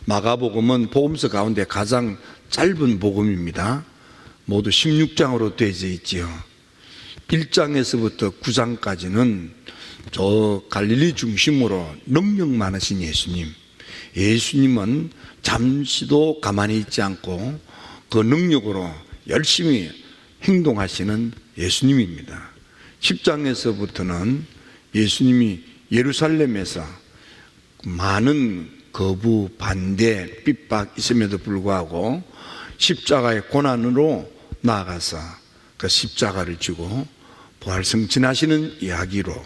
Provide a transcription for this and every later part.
마가복음은 복음서 가운데 가장 짧은 복음입니다. 모두 16장으로 되어져 있지요. 1장에서부터 9장까지는 저 갈릴리 중심으로 능력 많으신 예수님, 예수님은 잠시도 가만히 있지 않고 그 능력으로 열심히 행동하시는 예수님입니다. 10장에서부터는 예수님이 예루살렘에서 많은 거부, 반대, 핍박 있음에도 불구하고 십자가의 고난으로 나아가서 그 십자가를 지고 부활승천하시는 이야기로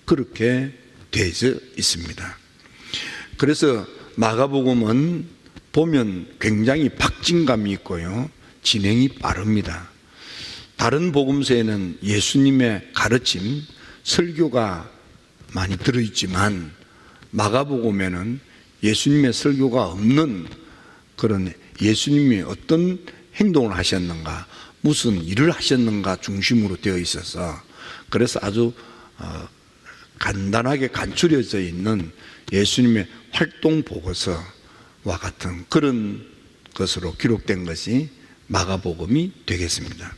그렇게 되어져 있습니다. 그래서 마가복음은 보면 굉장히 박진감이 있고요, 진행이 빠릅니다. 다른 복음서에는 예수님의 가르침, 설교가 많이 들어있지만 마가복음에는 예수님의 설교가 없는 그런 예수님이 어떤 행동을 하셨는가, 무슨 일을 하셨는가 중심으로 되어 있어서 그래서 아주 간단하게 간추려져 있는 예수님의 활동 보고서와 같은 그런 것으로 기록된 것이 마가복음이 되겠습니다.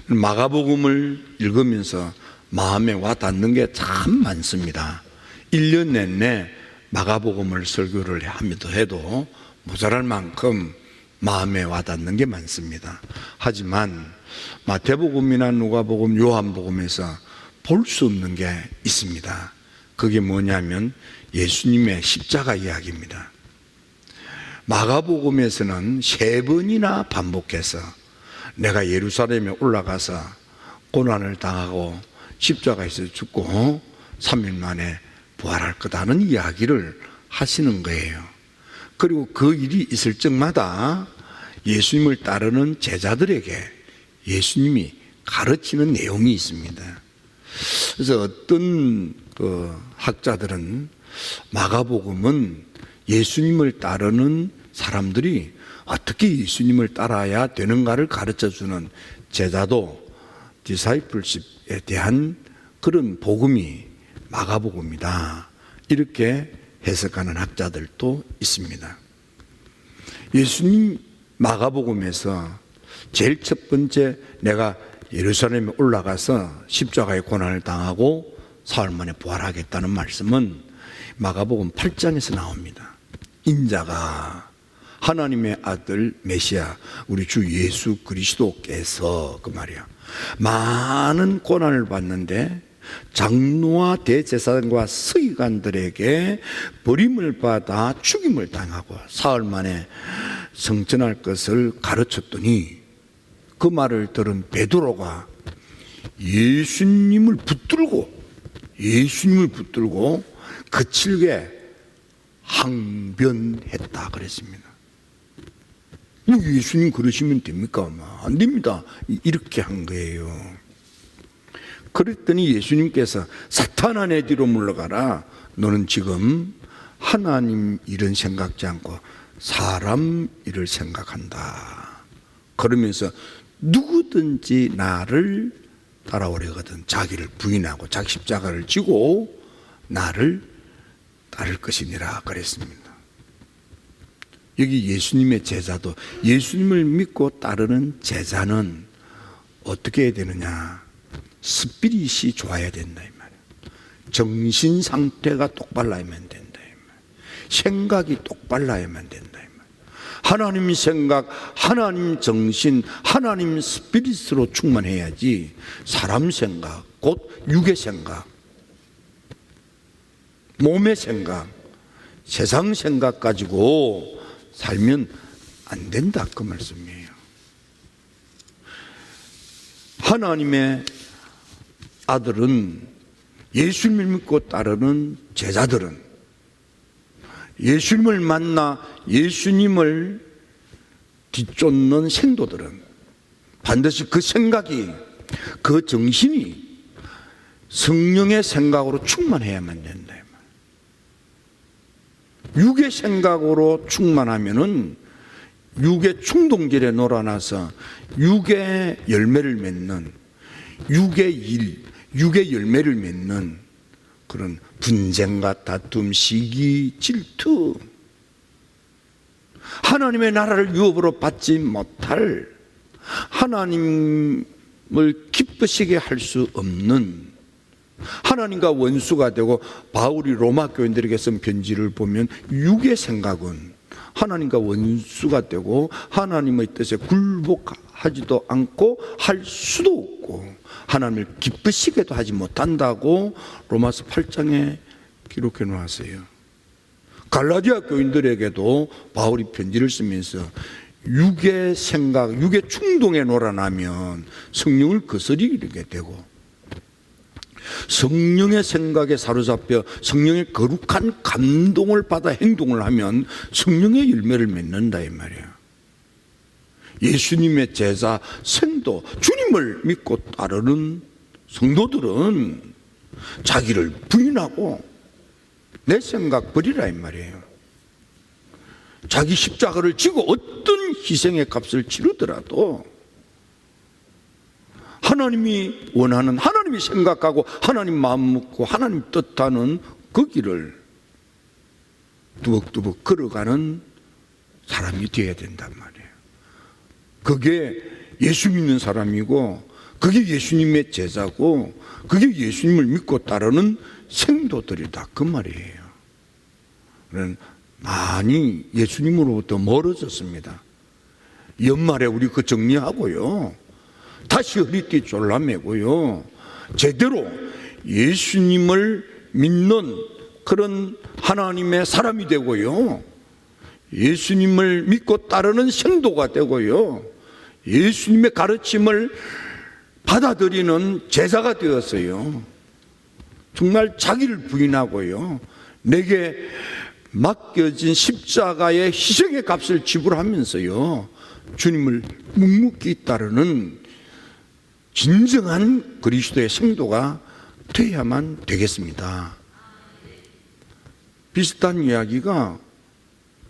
마가복음을 읽으면서 마음에 와 닿는 게 참 많습니다. 1년 내내 마가복음을 설교를 하면서 해도 모자랄 만큼 마음에 와 닿는 게 많습니다. 하지만 마태복음이나 누가복음, 요한복음에서 볼 수 없는 게 있습니다. 그게 뭐냐면 예수님의 십자가 이야기입니다. 마가복음에서는 3번이나 반복해서 내가 예루살렘에 올라가서 고난을 당하고 십자가에서 죽고 3일 만에 부활할 거다는 이야기를 하시는 거예요. 그리고 그 일이 있을 적마다 예수님을 따르는 제자들에게 예수님이 가르치는 내용이 있습니다. 그래서 어떤 학자들은 마가복음은 예수님을 따르는 사람들이 어떻게 예수님을 따라야 되는가를 가르쳐주는 제자도, 디사이플십에 대한 그런 복음이 마가복음이다, 이렇게 해석하는 학자들도 있습니다. 예수님 마가복음에서 제일 첫 번째 내가 예루살렘에 올라가서 십자가의 고난을 당하고 사흘 만에 부활하겠다는 말씀은 마가복음 8장에서 나옵니다. 인자가 하나님의 아들 메시아 우리 주 예수 그리스도께서, 그 말이야, 많은 고난을 받는데 장로와 대제사장과 서기관들에게 버림을 받아 죽임을 당하고 사흘 만에 성천할 것을 가르쳤더니 그 말을 들은 베드로가 예수님을 붙들고 거칠게 항변했다 그랬습니다. 예수님 그러시면 됩니까? 안 됩니다. 이렇게 한 거예요. 그랬더니 예수님께서 사탄아 내 뒤로 물러가라. 너는 지금 하나님 일은 생각지 않고 사람 일을 생각한다. 그러면서 누구든지 나를 따라오려거든 자기를 부인하고 자기 십자가를 지고 나를 따를 것이니라 그랬습니다. 여기 예수님의 제자도, 예수님을 믿고 따르는 제자는 어떻게 해야 되느냐? 스피릿이 좋아야 된다 이 말이에요. 정신 상태가 똑바라야만 된다 이 말이에요. 생각이 똑바라야만 된다 이 말이에요. 하나님 생각, 하나님 정신, 하나님 스피릿으로 충만해야지 사람 생각, 곧 육의 생각, 몸의 생각, 세상 생각 가지고 살면 안 된다 그 말씀이에요. 하나님의 아들은, 예수님을 믿고 따르는 제자들은, 예수님을 만나 예수님을 뒤쫓는 생도들은 반드시 그 생각이, 그 정신이 성령의 생각으로 충만해야만 된다. 육의 생각으로 충만하면은 육의 충동질에 놀아나서 육의 열매를 맺는, 육의 일, 육의 열매를 맺는 그런 분쟁과 다툼, 시기, 질투, 하나님의 나라를 유업으로 받지 못할, 하나님을 기쁘시게 할 수 없는, 하나님과 원수가 되고, 바울이 로마 교인들에게 쓴 편지를 보면 육의 생각은 하나님과 원수가 되고 하나님의 뜻에 굴복하지도 않고 할 수도 없고 하나님을 기쁘시게도 하지 못한다고 로마서 8장에 기록해 놓았어요. 갈라디아 교인들에게도 바울이 편지를 쓰면서 육의 생각, 육의 충동에 놀아나면 성령을 거스리게 되고, 성령의 생각에 사로잡혀 성령의 거룩한 감동을 받아 행동을 하면 성령의 열매를 맺는다 이 말이에요. 예수님의 제자 성도, 주님을 믿고 따르는 성도들은 자기를 부인하고 내 생각 버리라 이 말이에요. 자기 십자가를 지고 어떤 희생의 값을 치르더라도 하나님이 원하는, 하나님이 생각하고 하나님 마음 묻고 하나님 뜻하는 그 길을 두벅두벅 걸어가는 사람이 되어야 된단 말이에요. 그게 예수 믿는 사람이고, 그게 예수님의 제자고, 그게 예수님을 믿고 따르는 생도들이다 그 말이에요. 많이 예수님으로부터 멀어졌습니다. 연말에 우리 그 정리하고요, 다시 허리띠 졸라매고요, 제대로 예수님을 믿는 그런 하나님의 사람이 되고요, 예수님을 믿고 따르는 성도가 되고요, 예수님의 가르침을 받아들이는 제자가 되었어요. 정말 자기를 부인하고요, 내게 맡겨진 십자가의 희생의 값을 지불하면서요, 주님을 묵묵히 따르는 진정한 그리스도의 성도가 되어야만 되겠습니다. 비슷한 이야기가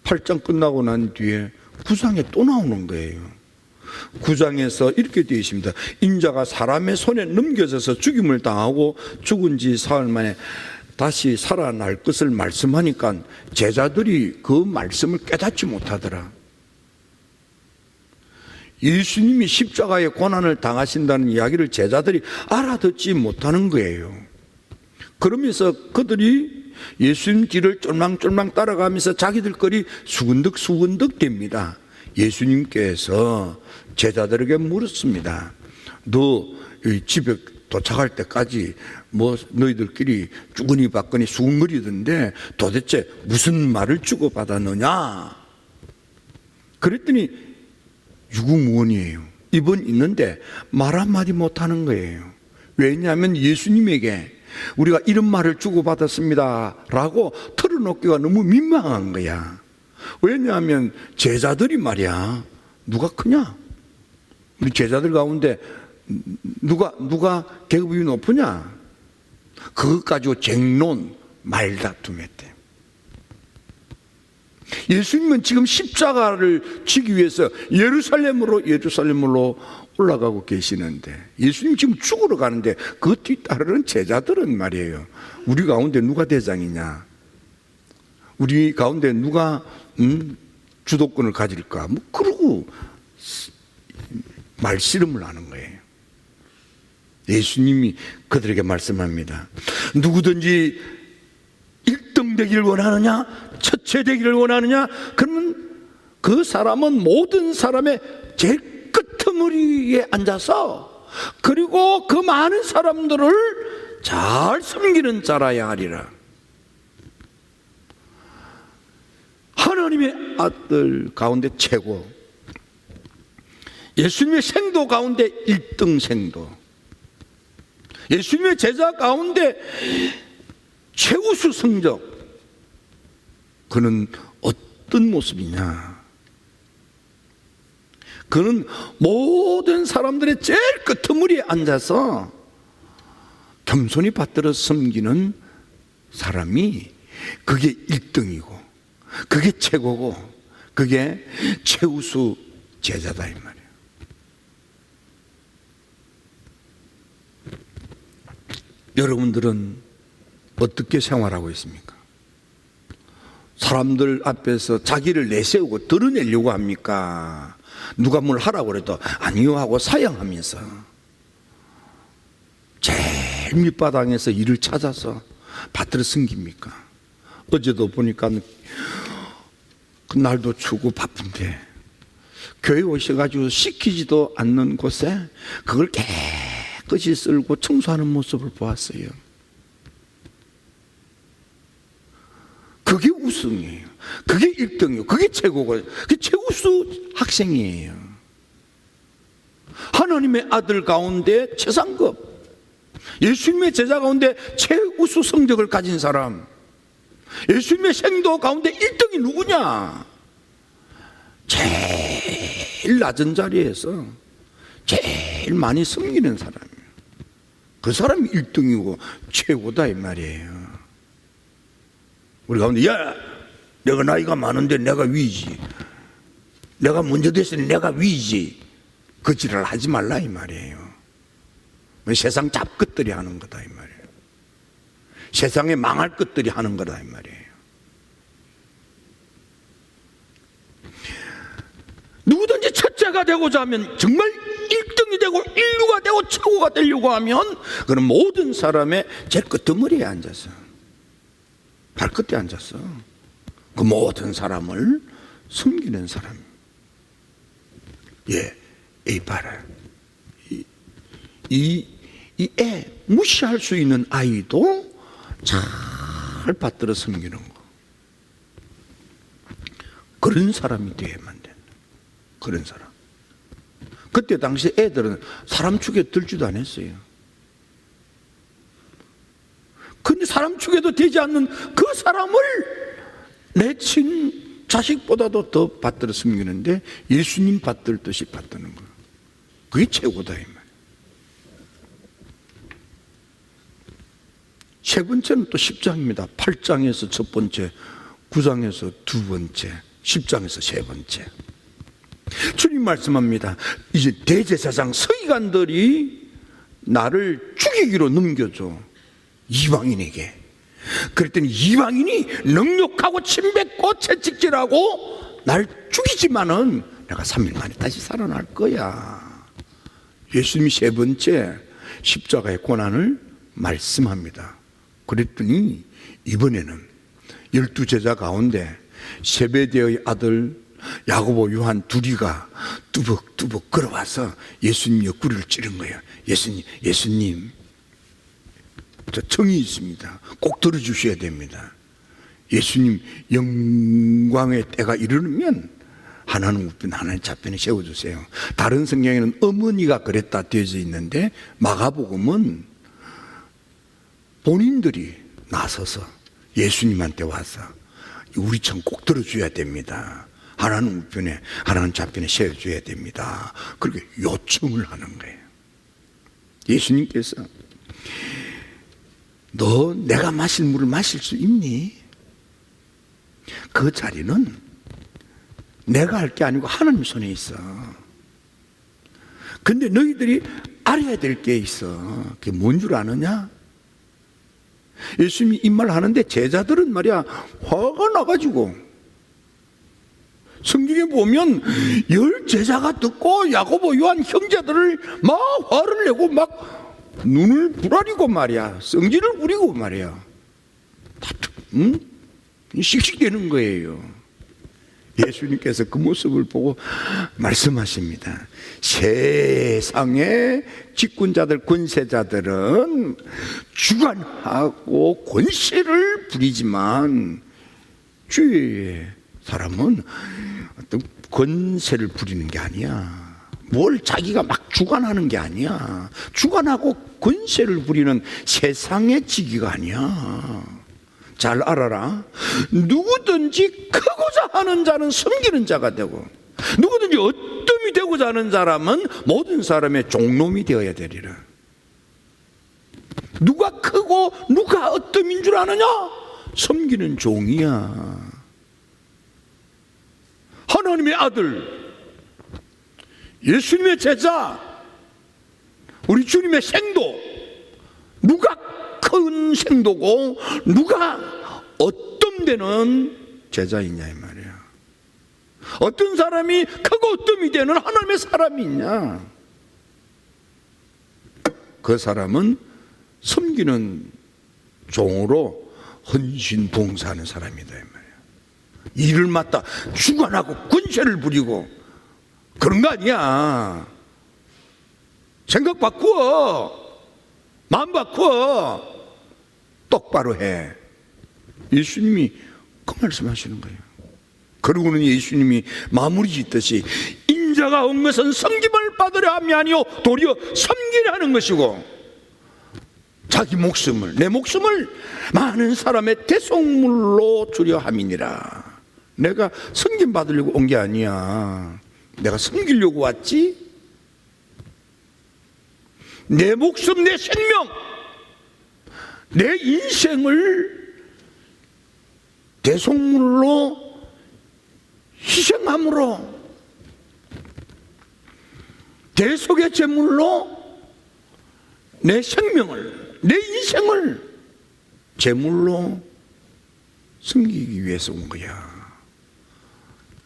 8장 끝나고 난 뒤에 9장에 또 나오는 거예요. 9장에서 이렇게 되어 있습니다. 인자가 사람의 손에 넘겨져서 죽임을 당하고 죽은 지 사흘 만에 다시 살아날 것을 말씀하니까 제자들이 그 말씀을 깨닫지 못하더라. 예수님이 십자가의 고난을 당하신다는 이야기를 제자들이 알아듣지 못하는 거예요. 그러면서 그들이 예수님 뒤를 쫄망쫄망 따라가면서 자기들 거리 수근득수근득 됩니다. 예수님께서 제자들에게 물었습니다. 너 집에 도착할 때까지 뭐 너희들끼리 쭈그니 받거니 수근거리던데 도대체 무슨 말을 주고받았느냐? 그랬더니 유구무원이에요. 입은 있는데 말 한마디 못하는 거예요. 왜냐하면 예수님에게 우리가 이런 말을 주고받았습니다 라고 털어놓기가 너무 민망한 거야. 왜냐하면 제자들이 말이야, 누가 크냐? 우리 제자들 가운데 누가 계급이 높으냐? 그것 가지고 쟁론, 말다툼했대. 예수님은 지금 십자가를 지기 위해서 예루살렘으로 올라가고 계시는데, 예수님 지금 죽으러 가는데 그 뒤따르는 제자들은 말이에요, 우리 가운데 누가 대장이냐? 우리 가운데 누가 주도권을 가질까? 뭐 그러고 말씨름을 하는 거예요. 예수님이 그들에게 말씀합니다. 누구든지 1등 되기를 원하느냐? 첫째 되기를 원하느냐? 그러면 그 사람은 모든 사람의 제일 끄트머리에 앉아서, 그리고 그 많은 사람들을 잘 섬기는 자라야 하리라. 하나님의 아들 가운데 최고, 예수님의 생도 가운데 1등 생도, 예수님의 제자 가운데 최우수 성적, 그는 어떤 모습이냐? 그는 모든 사람들의 제일 끄트머리에 앉아서 겸손히 받들어 섬기는 사람이, 그게 1등이고 그게 최고고 그게 최우수 제자다 이 말이에요. 여러분들은 어떻게 생활하고 있습니까? 사람들 앞에서 자기를 내세우고 드러내려고 합니까? 누가 뭘 하라고 그래도 아니요 하고 사양하면서 제일 밑바닥에서 일을 찾아서 받들어 섬깁니까? 어제도 보니까 그날도 추고 바쁜데 교회 오셔가지고 시키지도 않는 곳에 그걸 깨끗이 쓸고 청소하는 모습을 보았어요. 그게 우승이에요. 그게 1등이에요. 그게 최고고, 그게 최우수 학생이에요. 하나님의 아들 가운데 최상급, 예수님의 제자 가운데 최우수 성적을 가진 사람, 예수님의 생도 가운데 1등이 누구냐? 제일 낮은 자리에서 제일 많이 섬기는 사람이에요. 그 사람이 1등이고 최고다 이 말이에요. 우리 가운데 야, 내가 나이가 많은데 내가 위지, 내가 먼저 됐으니 내가 위지, 그 지랄 하지 말라 이 말이에요. 세상 잡것들이 하는 거다 이 말이에요. 세상에 망할 것들이 하는 거다 이 말이에요. 누구든지 첫째가 되고자 하면, 정말 1등이 되고 인류가 되고 최고가 되려고 하면, 그는 모든 사람의 제일 끄트머리에 앉아서, 발끝에 앉아서 그 모든 사람을 섬기는 사람. 예, 이 봐라. 이 애 무시할 수 있는 아이도 잘 받들어 섬기는 거. 그런 사람이 되어야만 된다. 그런 사람. 그때 당시 애들은 사람 축에 들지도 않았어요. 근데 사람 축에도 되지 않는 그 사람을 내 친 자식보다도 더 받들어 섬기는데 예수님 받들듯이 받드는 거예요. 그게 최고다 이 말. 세 번째는 또 10장입니다. 8장에서 첫 번째, 9장에서 두 번째, 10장에서 세 번째. 주님 말씀합니다. 이제 대제사장 서기관들이 나를 죽이기로 넘겨줘, 이방인에게. 그랬더니 이방인이 능욕하고 침뱉고 채찍질하고 날 죽이지만은 내가 3일 만에 다시 살아날 거야. 예수님이 세 번째 십자가의 고난을 말씀합니다. 그랬더니 이번에는 12제자 가운데 세베대의 아들 야고보, 요한 둘이가 뚜벅뚜벅 걸어와서 예수님 옆구리를 찌른 거예요. 예수님, 저 청이 있습니다. 꼭 들어주셔야 됩니다. 예수님 영광의 때가 이르면 하나는 우편 하나는 좌편에 세워주세요. 다른 성경에는 어머니가 그랬다 되어져 있는데 마가복음은 본인들이 나서서 예수님한테 와서 우리 청 꼭 들어줘야 됩니다. 하나는 우편에 하나는 좌편에 세워줘야 됩니다. 그렇게 요청을 하는 거예요. 예수님께서 너 내가 마실 물을 마실 수 있니? 그 자리는 내가 할 게 아니고 하나님 손에 있어. 근데 너희들이 알아야 될 게 있어. 그게 뭔 줄 아느냐? 예수님이 이 말 하는데 제자들은 말이야 화가 나가지고, 성경에 보면 10 제자가 듣고 야고보, 요한 형제들을 막 화를 내고 막 눈을 부라리고 말이야, 성질을 부리고 말이야, 씩씩대는 거예요. 예수님께서 그 모습을 보고 말씀하십니다. 세상의 집권자들, 권세자들은 주관하고 권세를 부리지만 주의 사람은 어떤 권세를 부리는 게 아니야. 뭘 자기가 막 주관하는 게 아니야. 주관하고 권세를 부리는 세상의 지기가 아니야. 잘 알아라. 누구든지 크고자 하는 자는 섬기는 자가 되고, 누구든지 어뜸이 되고자 하는 사람은 모든 사람의 종놈이 되어야 되리라. 누가 크고 누가 어뜸인 줄 아느냐? 섬기는 종이야. 하나님의 아들, 예수님의 제자, 우리 주님의 생도, 누가 큰 생도고 누가 어떤 데는 제자이냐 이 말이야. 어떤 사람이 크고 어뜸이 되는 하나님의 사람이 있냐? 그 사람은 섬기는 종으로 헌신 봉사하는 사람이다 이 말이야. 일을 맡다 주관하고 권세를 부리고 그런 거 아니야. 생각 바꾸어, 마음 바꾸어, 똑바로 해. 예수님이 그 말씀하시는 거예요. 그러고는 예수님이 마무리 짓듯이 인자가 온 것은 섬김을 받으려 함이 아니요 도리어 섬기려 하는 것이고, 자기 목숨을, 내 목숨을 많은 사람의 대속물로 주려 함이니라. 내가 섬김 받으려고 온 게 아니야. 내가 섬기려고 왔지. 내 목숨, 내 생명, 내 인생을 대속물로 희생함으로, 대속의 제물로 내 생명을, 내 인생을 제물로 섬기기 위해서 온 거야.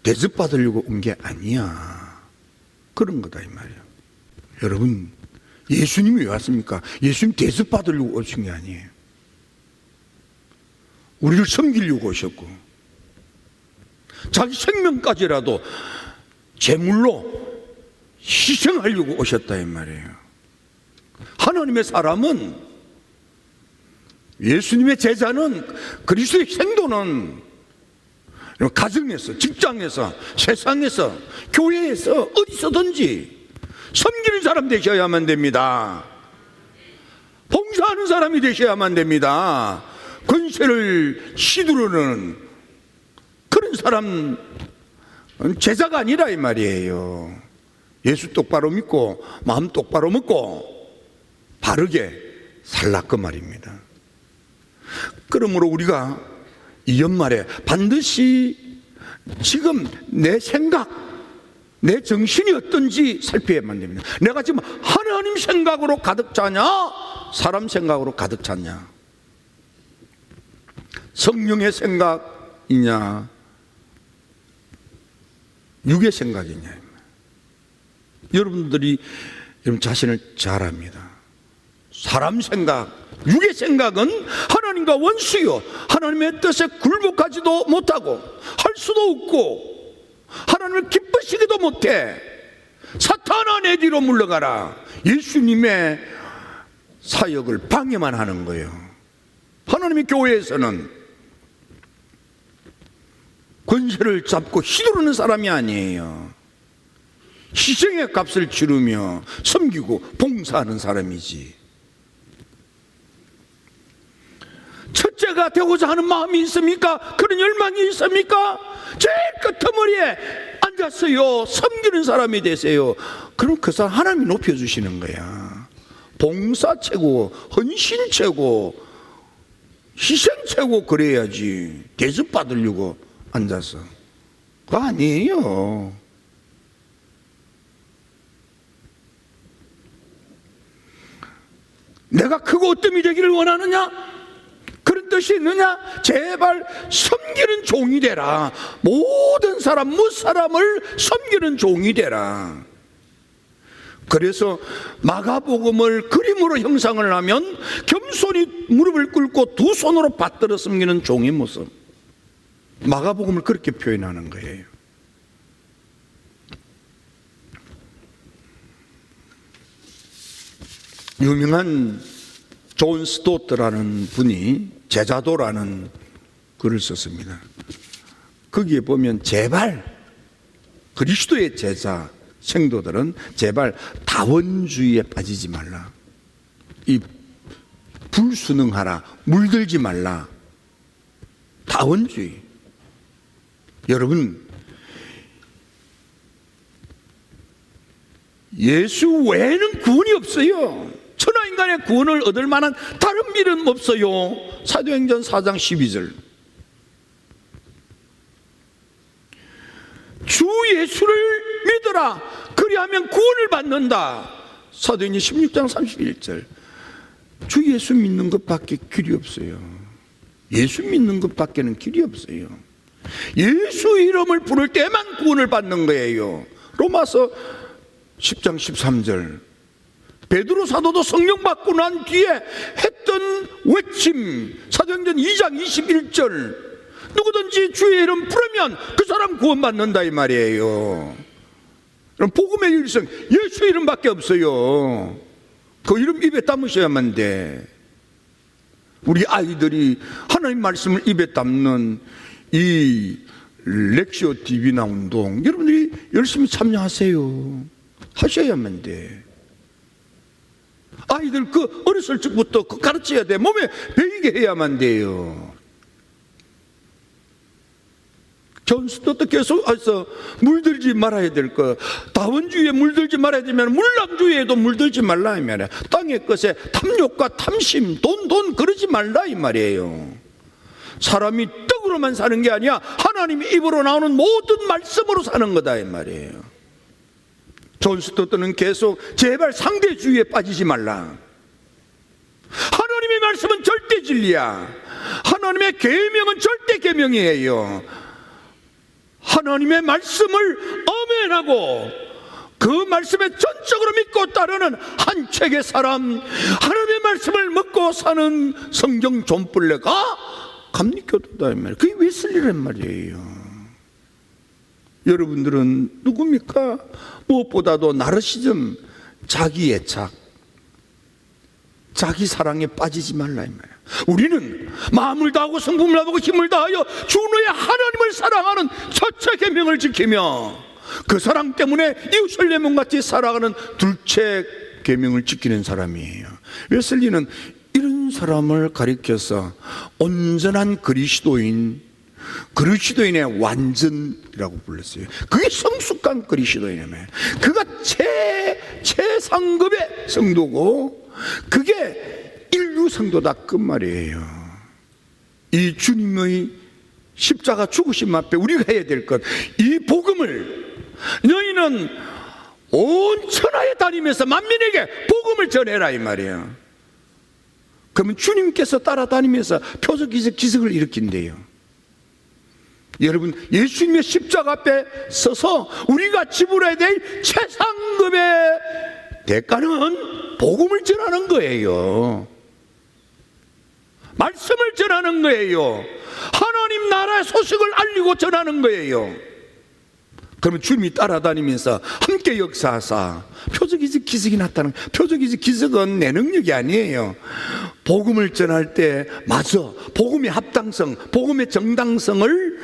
대접받으려고 온 게 아니야. 그런 거다 이 말이야. 여러분, 예수님이 왜 왔습니까? 예수님 대접받으려고 오신 게 아니에요. 우리를 섬기려고 오셨고, 자기 생명까지라도 제물로 희생하려고 오셨다 이 말이에요. 하나님의 사람은, 예수님의 제자는, 그리스도의 생도는 가정에서, 직장에서, 세상에서, 교회에서, 어디서든지 섬기는 사람 되셔야만 됩니다. 봉사하는 사람이 되셔야만 됩니다. 권세를 시두르는 그런 사람 제자가 아니라 이 말이에요. 예수 똑바로 믿고 마음 똑바로 먹고 바르게 살라 그 말입니다. 그러므로 우리가 이 연말에 반드시 지금 내 생각, 내 정신이 어떤지 살펴야만 됩니다. 내가 지금 하나님 생각으로 가득 차냐, 사람 생각으로 가득 찼냐, 성령의 생각이냐, 육의 생각이냐. 여러분들이 여러분 자신을 잘 압니다. 사람 생각, 육의 생각은 하나님과 원수요, 하나님의 뜻에 굴복하지도 못하고 할 수도 없고 하나님을 기쁘시기도 못해. 사탄아 내 뒤로 물러가라. 예수님의 사역을 방해만 하는 거예요. 하나님의 교회에서는 권세를 잡고 휘두르는 사람이 아니에요. 희생의 값을 치르며 섬기고 봉사하는 사람이지. 첫째가 되고자 하는 마음이 있습니까? 그런 열망이 있습니까? 제일 끄트머리에 앉았어요. 섬기는 사람이 되세요. 그럼 그 사람 하나님이 높여주시는 거야. 봉사 최고, 헌신 최고, 희생 최고 그래야지. 대접받으려고 앉아서. 그거 아니에요. 내가 크고 어뜸이 되기를 원하느냐? 그런 뜻이 있느냐? 제발 섬기는 종이 되라. 모든 사람, 무사람을 섬기는 종이 되라. 그래서 마가복음을 그림으로 형상을 하면 겸손히 무릎을 꿇고 두 손으로 받들어 섬기는 종의 모습, 마가복음을 그렇게 표현하는 거예요. 유명한 존 스토트라는 분이 제자도라는 글을 썼습니다. 거기에 보면 제발 그리스도의 제자 생도들은 제발 다원주의에 빠지지 말라. 이 불순응하라, 물들지 말라. 다원주의. 여러분, 예수 외에는 구원이 없어요. 천하인간의 구원을 얻을 만한 다른 길은 없어요. 사도행전 4장 12절. 주 예수를 믿어라. 그리하면 구원을 받는다. 사도행전 16장 31절. 주 예수 믿는 것밖에 길이 없어요. 예수 믿는 것밖에는 길이 없어요. 예수 이름을 부를 때만 구원을 받는 거예요. 로마서 10장 13절. 베드로 사도도 성령 받고 난 뒤에 했던 외침, 사도행전 2장 21절. 누구든지 주의 이름 부르면 그 사람 구원받는다 이 말이에요. 그럼 복음의 일성, 예수 이름밖에 없어요. 그 이름 입에 담으셔야만 돼. 우리 아이들이 하나님 말씀을 입에 담는 이 렉시오 디비나 운동, 여러분들이 열심히 참여하세요. 하셔야만 돼. 아이들 그 어렸을 적부터 그 가르쳐야 돼. 몸에 배이게 해야만 돼요. 존스토도 계속 해서 물들지 말아야 될 거. 다원주의에 물들지 말아야 되면 물랑주의에도 물들지 말라 이 말이야. 땅의 것에 탐욕과 탐심, 돈 그러지 말라 이 말이에요. 사람이 떡으로만 사는 게 아니야. 하나님의 입으로 나오는 모든 말씀으로 사는 거다 이 말이에요. 존스토트는 계속 제발 상대주의에 빠지지 말라. 하나님의 말씀은 절대 진리야. 하나님의 계명은 절대 계명이에요. 하나님의 말씀을 아멘하고 그 말씀에 전적으로 믿고 따르는 한 책의 사람, 하나님의 말씀을 먹고 사는 성경 존플레가 감리교도다 이 말이에요. 그게 웨슬리란 말이에요. 여러분들은 누굽니까? 무엇보다도 나르시즘, 자기 애착, 자기 사랑에 빠지지 말라 이 말이에요. 우리는 마음을 다하고 성품을 다하고 힘을 다하여 주 너의 하나님을 사랑하는 첫째 계명을 지키며 그 사랑 때문에 이웃을 내 몸같이 살아가는 둘째 계명을 지키는 사람이에요. 웨슬리는 이런 사람을 가리켜서 온전한 그리스도인의 완전이라고 불렀어요. 그게 성숙한 그리스도인이에요. 그가 최상급의 성도고 그게 인류 성도다 그 말이에요. 이 주님의 십자가 죽으심 앞에 우리가 해야 될 것, 이 복음을 너희는 온 천하에 다니면서 만민에게 복음을 전해라 이 말이에요. 그러면 주님께서 따라다니면서 표적기적 기적을 일으킨대요. 여러분, 예수님의 십자가 앞에 서서 우리가 지불해야 될 최상급의 대가는 복음을 전하는 거예요. 말씀을 전하는 거예요. 하나님 나라의 소식을 알리고 전하는 거예요. 그러면 주님이 따라다니면서 함께 역사하사 표적이지 기적이 나타나는, 표적이지 기적은 내 능력이 아니에요. 복음을 전할 때 맞아, 복음의 합당성, 복음의 정당성을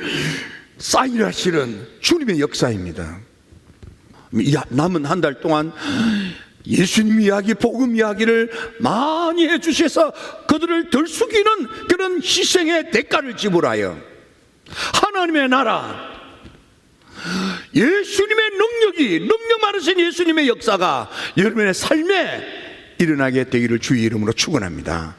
사인하시는 주님의 역사입니다. 남은 한 달 동안 예수님 이야기, 복음 이야기를 많이 해주셔서 그들을 들쑥이는 그런 희생의 대가를 지불하여 하나님의 나라, 예수님의 능력 많으신 예수님의 역사가 여러분의 삶에 일어나게 되기를 주의 이름으로 축원합니다.